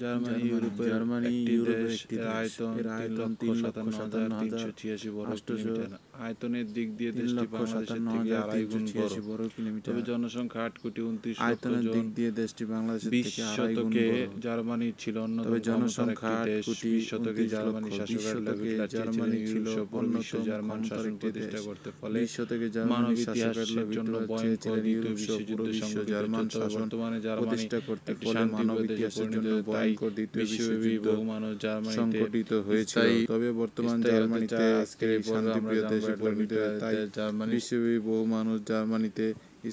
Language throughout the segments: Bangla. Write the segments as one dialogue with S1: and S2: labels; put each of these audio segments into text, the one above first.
S1: জার্মানি ইউরোপের একটি দেশ। এর আয়তন 3,57,386 বর্গ কিলোমিটার। আয়তনের দিক দিয়ে দেশটি বাংলাদেশের থেকে 2.5 গুণ বড়। তবে জনসংখ্যা 8,29,00,000 জন। 20 শতকে জার্মানি ছিল অন্যতম ক্ষমতার একটি দেশ। 20 শতকে জার্মানি শাসকেরা চাচ্ছিলেন ইউরোপ সফর বিশ্ব জার্মান শাসন প্রতিষ্ঠা করতে, ফলে মানব ইতিহাসের জন্য ভয়ঙ্কর দ্বিতীয় বিশ্বযুদ্ধ সংঘটিত। বর্তমানে জার্মানি একটি শান্তিপ্রিয় দেশে পরিণত হয়েছে, তাই বিশ্বব্যাপী বহু মানুষ জার্মানিতে হয়েছিল। তবে বর্তমান জার্মানিতে আজকের এই শান্তিপ্রিয় দেশে পরিণত হয়েছে, তাই বিশ্বব্যাপী বহু মানুষ জার্মানিতে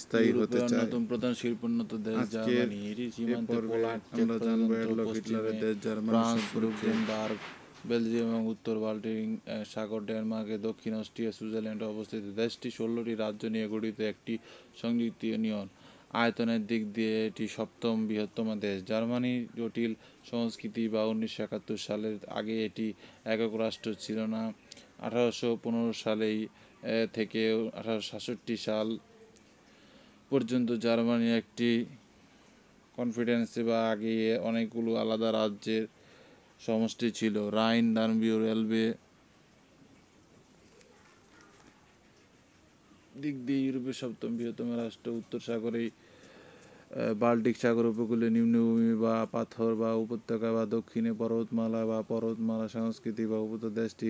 S1: স্থায়ী হতে চায়। অন্যতম প্রধান শিল্পোন্নত দেশ জার্মানি। এটি সীমান্তে পোল্যান্ড, আমরা জানবো অ্যাডলফ হিটলারের দেশ জার্মানি, ফ্রান্স, লুক্সেমবার্গ, বেলজিয়াম এবং উত্তর বাল্টিক সাগর, ডেনমার্কের দক্ষিণ অস্ট্রিয়া, সুইজারল্যান্ডে অবস্থিত। দেশটি 16টি রাজ্য নিয়ে গঠিত একটি সংযুক্ত ইউনিয়ন। আয়তনের দিক দিয়ে এটি সপ্তম বৃহত্তম দেশ। জার্মানির জটিল সংস্কৃতি বা 1971 সালের আগে এটি একক রাষ্ট্র ছিল না। 1815 সালেই থেকে 1867 সাল পর্যন্ত জার্মানি একটি কনফেডারেসি বা আগে অনেকগুলো আলাদা রাজ্যের সমষ্টি ছিল। রাইন, দানবিউ, এলবে দিক দিয়ে ইউরোপের সপ্তম বৃহত্তম রাষ্ট্র। উত্তর সাগরে বাল্টিক সাগর উপকূলে নিম্নভূমি বা পাথর বা উপত্যকা, বা দক্ষিণে পর্বতমালা সংস্কৃতি বা উপত্যকা। দেশটি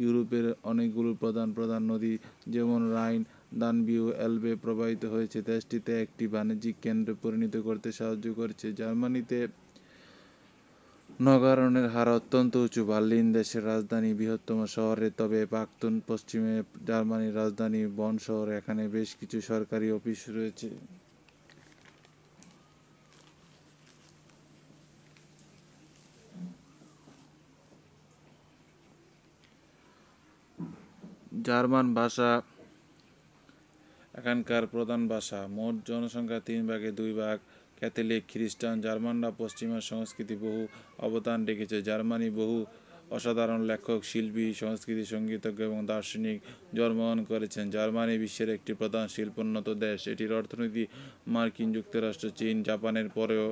S1: ইউরোপের অনেকগুলো প্রধান নদী যেমন রাইন, দানবিউ, এলবে প্রবাহিত হয়েছে দেশটিতে একটি বাণিজ্যিক কেন্দ্রে পরিণত করতে সাহায্য করেছে। জার্মানিতে নগরায়নের হার অত্যন্ত উঁচু। বার্লিন দেশের রাজধানী, বৃহত্তম শহর, তবে পশ্চিমে জার্মানির রাজধানী বন শহর। এখানে বেশ কিছু সরকারি অফিস রয়েছে। জার্মান ভাষা এখানকার প্রধান ভাষা। মোট জনসংখ্যা 3 ভাগে 2 ভাগ ক্যাথলিক, খ্রিস্টান। জার্মানরা পশ্চিমা সংস্কৃতি বহু অবদান রেখেছে। জার্মানি বহু অসাধারণ লেখক, শিল্পী, সঙ্গীতজ্ঞ এবং দার্শনিক জন্মগ্রহণ করেছেন। জার্মানি বিশ্বের একটি প্রধান শিল্পোন্নত দেশ। এটির অর্থনীতি মার্কিন যুক্তরাষ্ট্র, চীন, জাপানের পরেও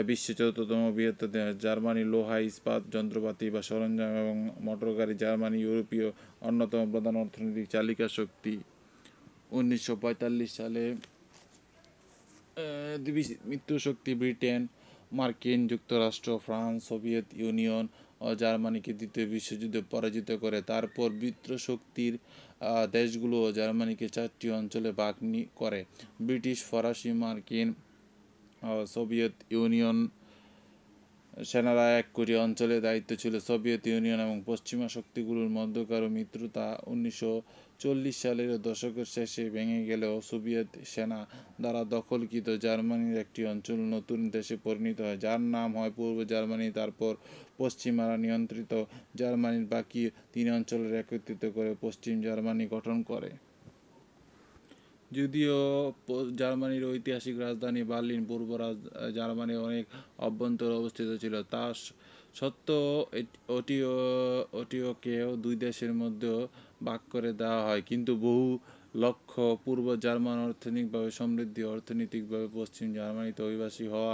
S1: বিশ্বের 4র্থতম বৃহত্তম দেশ। জার্মানি লোহা, ইস্পাত, যন্ত্রপাতি বা সরঞ্জাম এবং মোটরগাড়ি। জার্মানি ইউরোপীয় অন্যতম প্রধান অর্থনৈতিক চালিকা শক্তি। 1945 সালে মিত্রশক্তি ব্রিটেন, মার্কিন যুক্তরাষ্ট্র, ফ্রান্স, সোভিয়েত ইউনিয়ন ও জার্মানিকে দ্বিতীয় বিশ্বযুদ্ধে পরাজিত করে। তারপর মিত্রশক্তির দেশগুলো জার্মানিকে 4টি অঞ্চলে ভাগ করে। ব্রিটিশ, ফরাসি, মার্কিন ও সোভিয়েত ইউনিয়ন সেনারা 1 কোটি অঞ্চলের দায়িত্ব ছিল। সোভিয়েত ইউনিয়ন এবং পশ্চিমা শক্তিগুলোর মধ্যকার মিত্রতা 1940 সালের দশকের শেষে ভেঙে গেলেও সোভিয়েত সেনা দ্বারা দখলকৃত জার্মানির একটি অঞ্চল নতুন দেশে পরিণত হয়, যার নাম হয় পূর্ব জার্মানি। তারপর পশ্চিমারা নিয়ন্ত্রিত জার্মানির বাকি 3 অঞ্চলের একত্রিত করে পশ্চিম জার্মানি গঠন করে। যদিও জার্মানির ঐতিহাসিক রাজধানী বার্লিন পূর্ব জার্মানির অনেক অভ্যন্তরে অবস্থিত ছিল, তা সত্ত্বেও ওটিকেও 2 দেশের মধ্যে ভাগ করে দেওয়া হয়। কিন্তু বহু লক্ষ্য পূর্ব জার্মান অর্থনৈতিকভাবে পশ্চিম জার্মানিতে অভিবাসী হওয়া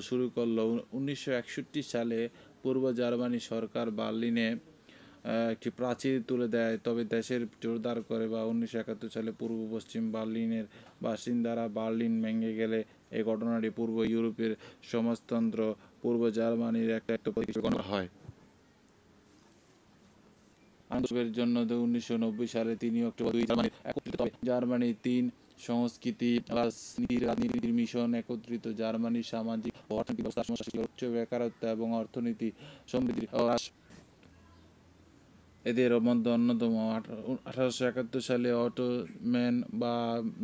S1: শুরু করল। 1961 সালে পূর্ব জার্মানি সরকার বার্লিনে একটি প্রাচীর তুলে দেয়, তবে দেশের জোরদার করে, বা 1971 সালে পূর্ব পশ্চিম বার্লিনের বাসিন্দারা বার্লিন ভেঙে গেলে এই ঘটনাটি পূর্ব ইউরোপের সমাজতন্ত্র পূর্ব জার্মানির একটা প্রতীক গণনা হয়। আন্দোলনের জন্য 1990 সালে 3 অক্টোবর 2 জার্মানির একত্রিত হয়। জার্মানির 3 সংস্কৃতি, রাজনীতির মিশন একত্রিত। জার্মানির সামাজিক ও অর্থনৈতিক ব্যবস্থা সমস্যা ছিল উচ্চ বেকারত্ব এবং অর্থনীতি সমৃদ্ধি হ্রাস। এদের মধ্যে অন্যতম 1871 সালে অটোম্যান বা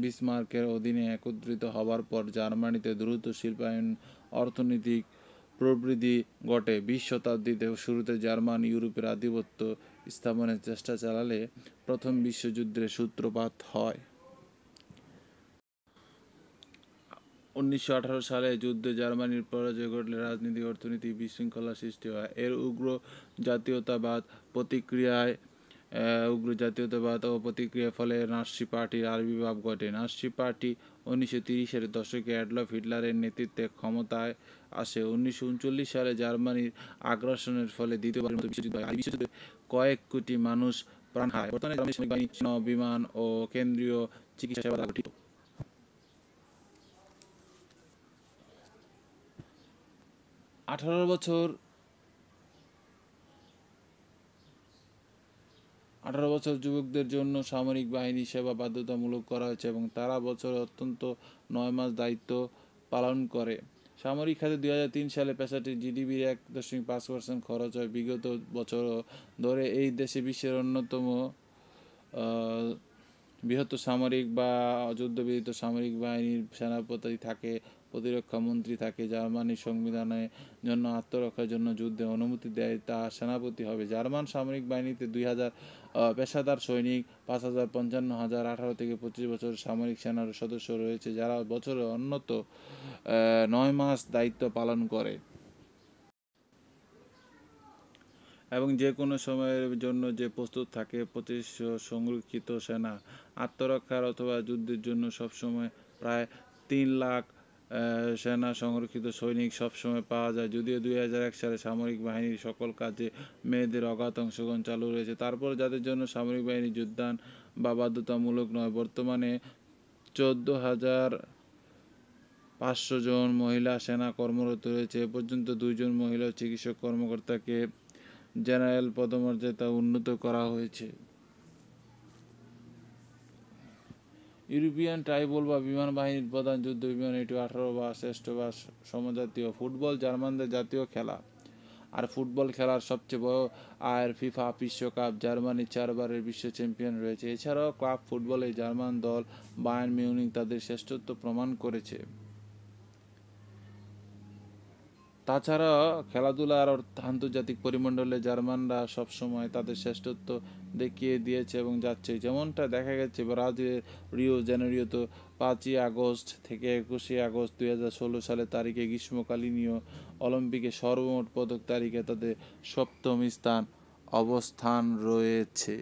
S1: বিসমার্কের অধীনে একত্রিত হবার পর জার্মানিতে দ্রুত শিল্পায়ন, অর্থনৈতিক প্রবৃদ্ধি ঘটে। 20 শতাব্দীর শুরুতে জার্মান ইউরোপের আধিপত্য স্থাপনের চেষ্টা চালালে প্রথম বিশ্বযুদ্ধের সূত্রপাত হয়। 1918 সালে যুদ্ধে জার্মানির পরাজয় ঘটলে রাজনীতি অর্থনৈতিক বিশৃঙ্খলা সৃষ্টি হয়। এর উগ্র জাতীয়তাবাদ প্রতিক্রিয়ায় উগ্র জাতীয়তাবাদ ও প্রতিক্রিয়ার ফলে নাৎসি পার্টির আবির্ভাব ঘটে। নাৎসি পার্টি 1930-এর দশকে অ্যাডলফ হিটলারের নেতৃত্বে ক্ষমতায় আসে। 1939 সালে জার্মানির আগ্রাসনের ফলে দ্বিতীয়বারের মতো বিশ্বযুদ্ধ হয়। এই বিশ্বযুদ্ধে কয়েক কোটি মানুষ প্রাণ হারায়। বর্তমানে জার্মানির সামরিক বাহিনী সেনা, বিমান ও কেন্দ্রীয় চিকিৎসা সেবা দ্বারা গঠিত। 18 বছর যুবকদের জন্য সামরিক বাহিনী সেবা বাধ্যতামূলক করা হয়েছে এবং তারা বছরে অন্তত 9 মাস দায়িত্ব পালন করে। সামরিক খাতে 2003 সালে পেশাটির জিডিপির 1.5% খরচ হয়। বিগত বছর ধরে এই দেশে বিশ্বের অন্যতম বৃহত্তর সামরিক বা যুদ্ধবিরত সামরিক বাহিনীর সেনাপতি থাকে, প্রতিরক্ষা মন্ত্রী থাকে। জার্মানির সংবিধানের জন্য আত্মরক্ষার জন্য যুদ্ধে অনুমতি দেয় তা সেনাপতি হবে। জার্মান সামরিক বাহিনীতে 2000 পেশাদার সৈনিক, 5000, 55,000, 18 থেকে 25 বছর সামরিক সেনার সদস্য রয়েছে যারা বছরে অন্তত 9 মাস দায়িত্ব পালন করে এবং যে কোনো সময়ের জন্য যে প্রস্তুত থাকে। 25 সংরক্ষিত সেনা আত্মরক্ষার অথবা যুদ্ধের জন্য সবসময় প্রায় 3 লাখ সেনা সংরক্ষিত সৈনিক সবসময় পাওয়া যায়। যদিও 2001 সালে সামরিক বাহিনীর সকল কাজে মেয়েদের অগাধ অংশগ্রহণ চালু রয়েছে, তারপর যাদের জন্য সামরিক বাহিনী যোগদান বা বাধ্যতামূলক নয়। বর্তমানে 14,500 জন মহিলা সেনা কর্মরত রয়েছে। এ পর্যন্ত 2 জন মহিলা চিকিৎসক কর্মকর্তাকে জেনারেল পদমর্যাদা উন্নীত করা হয়েছে। ইউরোপিয়ান ট্রাইবল বা বিমান বাহিনীর প্রধান যুদ্ধ বিমান, এটি 18 বা শ্রেষ্ঠ বা সমজাতীয়। ফুটবল জার্মানদের জাতীয় খেলা আর ফুটবল খেলার সবচেয়ে বড় আয়ের ফিফা বিশ্বকাপ। জার্মানি 4 বারের বিশ্ব চ্যাম্পিয়ন রয়েছে। এছাড়াও ক্লাব ফুটবলে জার্মান দল বায়ার্ন মিউনিখ তাদের শ্রেষ্ঠত্ব প্রমাণ করেছে। তাছাড়া খেলাধুলার আন্তর্জাতিক পরিমণ্ডলে জার্মানরা সবসময় তাদের শ্রেষ্ঠত্ব দেখিয়ে দিয়েছে এবং যাচ্ছে। যেমনটা দেখা গেছে ব্রাজিলের রিও জেনেরিওতে 5ই আগস্ট থেকে 21শে আগস্ট 2016 সালের তারিখে গ্রীষ্মকালীন অলিম্পিকে সর্বমোট পদক তালিকায় তাদের 7ম স্থান অবস্থান রয়েছে।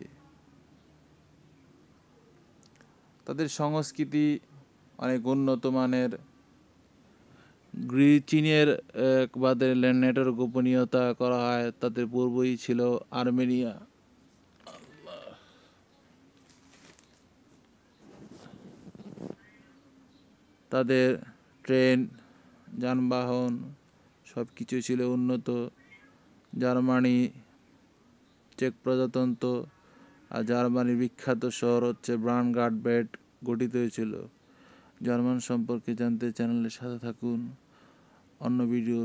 S1: তাদের সংস্কৃতি অনেক উন্নত মানের। চীনের বাদে নেটোর গোপনীয়তা করা হয়। তাদের পূর্বই ছিল আর্মেনিয়া। তাদের ট্রেন, যানবাহন সব কিছু ছিল উন্নত। জার্মানি, চেক প্রজাতন্ত্র আর জার্মানির বিখ্যাত শহর হচ্ছে ব্রানগার্ডবেড গঠিত হয়েছিল। জার্মান সম্পর্কে জানতে চ্যানেলের সাথে থাকুন। অন্য ভিডিও